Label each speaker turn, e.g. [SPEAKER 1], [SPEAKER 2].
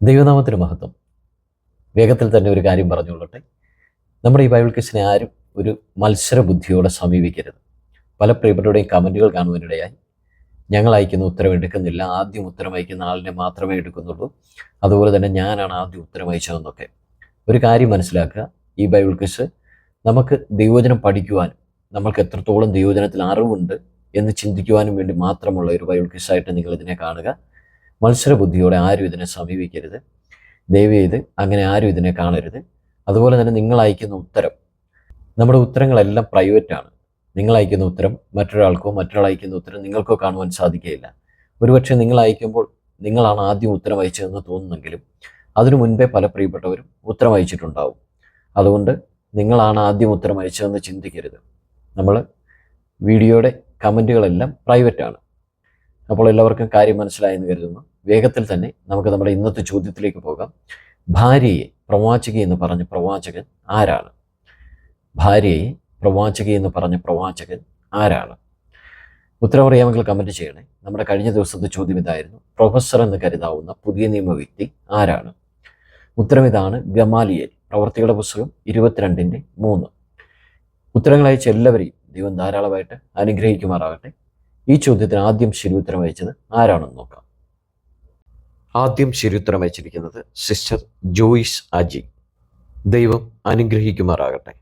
[SPEAKER 1] ദൈവനാമത്തിന് മഹത്വം. വേഗത്തിൽ തന്നെ ഒരു കാര്യം പറഞ്ഞുകൊള്ളട്ടെ. നമ്മുടെ ഈ ബൈബിൾ ക്വിസിനെ ആരും ഒരു മത്സര ബുദ്ധിയോടെ സമീപിക്കരുത്. പല പ്രിയപ്പെട്ടവരുടെയും കമൻറ്റുകൾ കാണുവാനിടയായി. ഞങ്ങൾ അയക്കുന്ന ഉത്തരം എടുക്കുന്നില്ല, ആദ്യം ഉത്തരം അയക്കുന്ന ആളിനെ മാത്രമേ എടുക്കുന്നുള്ളൂ, അതുപോലെ തന്നെ ഞാനാണ് ആദ്യം ഉത്തരം അയച്ചതെന്നൊക്കെ. ഒരു കാര്യം മനസ്സിലാക്കുക, ഈ ബൈബിൾ ക്വിസ് നമുക്ക് ദൈവവചനം പഠിക്കുവാനും നമ്മൾക്ക് എത്രത്തോളം ദൈവവചനത്തിൽ അറിവുണ്ട് എന്ന് ചിന്തിക്കുവാനും വേണ്ടി മാത്രമുള്ള ഒരു ബൈബിൾ ക്വിസായിട്ട് നിങ്ങളിതിനെ കാണുക. മത്സര ബുദ്ധിയോടെ ആരും ഇതിനെ സമീപിക്കരുത്. ദയവ് ചെയ്ത് അങ്ങനെ ആരും ഇതിനെ കാണരുത്. അതുപോലെ തന്നെ നിങ്ങൾ അയക്കുന്ന ഉത്തരം, നമ്മുടെ ഉത്തരങ്ങളെല്ലാം പ്രൈവറ്റാണ്. നിങ്ങൾ അയക്കുന്ന ഉത്തരം മറ്റൊരാൾക്കോ മറ്റൊരാൾ അയക്കുന്ന ഉത്തരം നിങ്ങൾക്കോ കാണുവാൻ സാധിക്കുകയില്ല. ഒരുപക്ഷെ നിങ്ങൾ അയക്കുമ്പോൾ നിങ്ങളാണ് ആദ്യം ഉത്തരം അയച്ചതെന്ന് തോന്നുന്നെങ്കിലും അതിനു മുൻപേ പല പ്രിയപ്പെട്ടവരും ഉത്തരം അയച്ചിട്ടുണ്ടാവും. അതുകൊണ്ട് നിങ്ങളാണ് ആദ്യം ഉത്തരം അയച്ചതെന്ന് ചിന്തിക്കരുത്. നമ്മൾ വീഡിയോയുടെ കമൻറ്റുകളെല്ലാം പ്രൈവറ്റാണ്. അപ്പോൾ എല്ലാവർക്കും കാര്യം മനസ്സിലായെന്ന് കരുതുന്നു. വേഗത്തിൽ തന്നെ നമുക്ക് നമ്മുടെ ഇന്നത്തെ ചോദ്യത്തിലേക്ക് പോകാം. ഭാര്യയെ പ്രവാചകി എന്ന് പറഞ്ഞ പ്രവാചകൻ ആരാണ്? ഭാര്യയെ പ്രവാചകി എന്ന് പറഞ്ഞ പ്രവാചകൻ ആരാണ്? ഉത്തരം അറിയാമെങ്കിൽ കമൻറ്റ് ചെയ്യണേ. നമ്മുടെ കഴിഞ്ഞ ദിവസത്തെ ചോദ്യം ഇതായിരുന്നു: പ്രൊഫസർ എന്ന് കരുതാവുന്ന പുതിയ നിയമ വ്യക്തി ആരാണ്? ഉത്തരം ഇതാണ്: ഗമാലിയേൽ. പ്രവർത്തികളുടെ പുസ്തകം 22:3. ഉത്തരങ്ങൾ അയച്ച എല്ലാവരെയും ദൈവം ധാരാളമായിട്ട് അനുഗ്രഹിക്കുമാറാകട്ടെ. ഈ ചോദ്യത്തിന് ആദ്യം ശരിയുത്തരം അയച്ചത് ആരാണെന്ന് നോക്കാം. ആദ്യം ശരിയുത്തരം അയച്ചിരിക്കുന്നത് സിസ്റ്റർ ജോയിസ് അജി. ദൈവം അനുഗ്രഹിക്കുമാറാകട്ടെ.